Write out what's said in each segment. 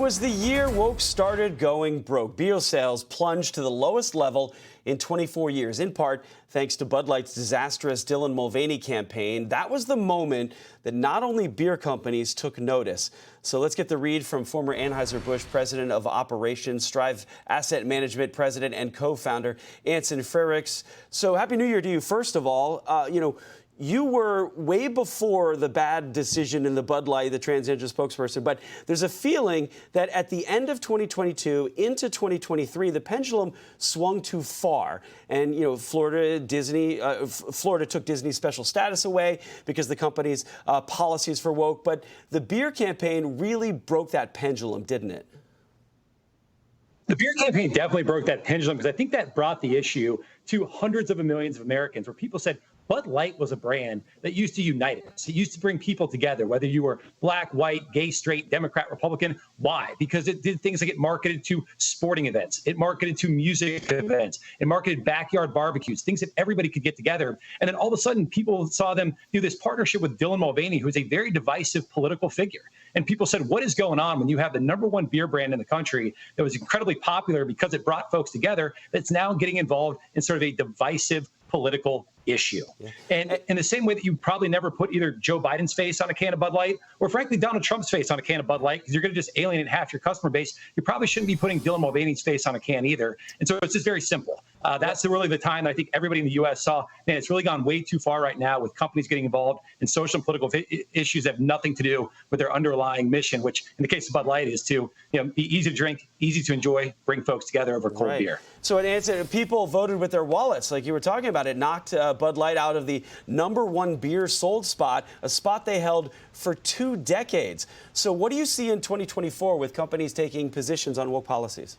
was the year woke started going broke. Beer sales plunged to the lowest level in 24 years, in part thanks to Bud Light's disastrous Dylan Mulvaney campaign. That was the moment that not only beer companies took notice. So let's get the read from former Anheuser-Busch president of operations, Strive Asset Management president and co-founder, Anson Frericks. So happy New Year to you. First of all, you were way before the bad decision in the Bud Light, the transgender spokesperson, but there's a feeling that at the end of 2022 into 2023, the pendulum swung too far. And, Florida took Disney's special status away because the company's policies for woke. But the beer campaign really broke that pendulum, didn't it? The beer campaign definitely broke that pendulum because I think that brought the issue to hundreds of millions of Americans where people said, Bud Light was a brand that used to unite us. It used to bring people together, whether you were black, white, gay, straight, Democrat, Republican. Why? Because it did things like it marketed to sporting events. It marketed to music events. It marketed backyard barbecues, things that everybody could get together. And then all of a sudden, people saw them do this partnership with Dylan Mulvaney, who is a very divisive political figure. And people said, what is going on when you have the #1 beer brand in the country that was incredibly popular because it brought folks together that's now getting involved in sort of a divisive political issue. Yeah. And in the same way that you probably never put either Joe Biden's face on a can of Bud Light or frankly Donald Trump's face on a can of Bud Light because you're going to just alienate half your customer base, you probably shouldn't be putting Dylan Mulvaney's face on a can either. And so it's just very simple. That's really the time that I think everybody in the U.S. saw, man, it's really gone way too far right now with companies getting involved in social and political issues that have nothing to do with their underlying mission, which in the case of Bud Light is to be easy to drink, easy to enjoy, bring folks together over cold beer. So it answered, people voted with their wallets, like you were talking about. It knocked Bud Light out of the #1 beer sold spot, a spot they held for 2 decades. So what do you see in 2024 with companies taking positions on woke policies?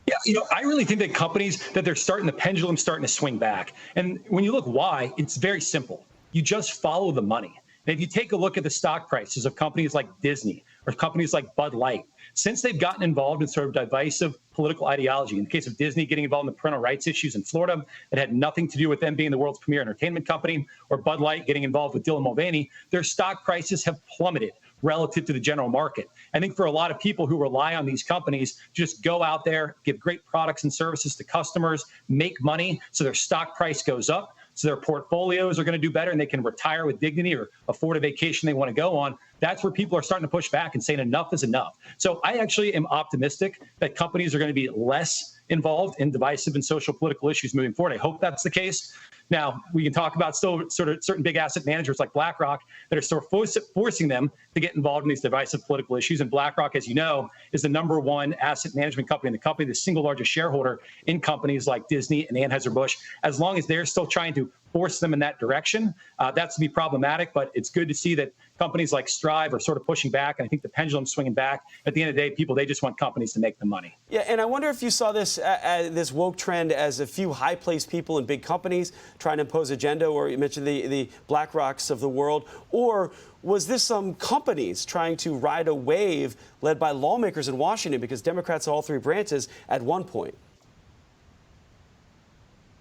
Yeah, I really think that companies that the pendulum starting to swing back. And when you look why, it's very simple. You just follow the money. And if you take a look at the stock prices of companies like Disney or companies like Bud Light, since they've gotten involved in sort of divisive political ideology, in the case of Disney getting involved in the parental rights issues in Florida, it had nothing to do with them being the world's premier entertainment company, or Bud Light getting involved with Dylan Mulvaney, their stock prices have plummeted relative to the general market. I think for a lot of people who rely on these companies, just go out there, give great products and services to customers, make money so their stock price goes up, so their portfolios are going to do better and they can retire with dignity or afford a vacation they want to go on. That's where people are starting to push back and saying enough is enough. So I actually am optimistic that companies are going to be less involved in divisive and social political issues moving forward. I hope that's the case. Now, we can talk about still sort of certain big asset managers like BlackRock that are still forcing them to get involved in these divisive political issues. And BlackRock, as you know, is the #1 asset management company in the company, the single largest shareholder in companies like Disney and Anheuser-Busch. As long as they're still trying to force them in that direction, that's to be problematic. But it's good to see that companies like Strive are sort of pushing back. And I think the pendulum's swinging back. At the end of the day, they just want companies to make the money. Yeah, and I wonder if you saw this woke trend as a few high-placed people in big companies trying to impose agenda, or you mentioned the BlackRocks of the world, or was this some companies trying to ride a wave led by lawmakers in Washington because Democrats all 3 branches at one point?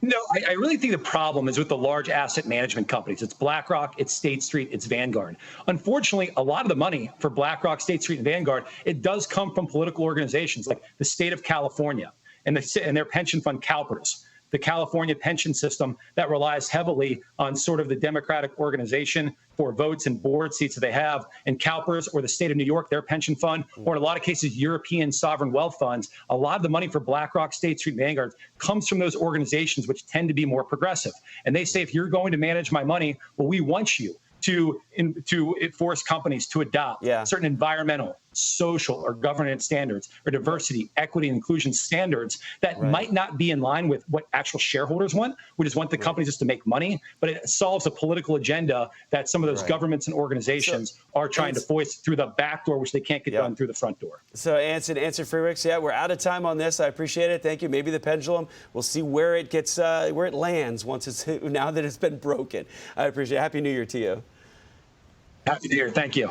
No, I really think the problem is with the large asset management companies. It's BlackRock, it's State Street, it's Vanguard. Unfortunately, a lot of the money for BlackRock, State Street, and Vanguard, it does come from political organizations like the state of California and their pension fund, CalPERS, the California pension system that relies heavily on sort of the Democratic organization for votes and board seats that they have, and CalPERS or the state of New York, their pension fund, or in a lot of cases, European sovereign wealth funds. A lot of the money for BlackRock, State Street, Vanguard comes from those organizations, which tend to be more progressive. And they say, if you're going to manage my money, well, we want you to force companies to adopt certain environmental, social, or governance standards, or diversity, equity, and inclusion standards that might not be in line with what actual shareholders want. We just want the companies just to make money, but it solves a political agenda that some of those governments and organizations are trying to voice through the back door, which they can't get done through the front door. So Anson Frericks, we're out of time on this. I appreciate it. Thank you. Maybe the pendulum, we'll see where it gets, where it lands now that it's been broken. I appreciate it. Happy New Year to you. Happy New Year. Thank you.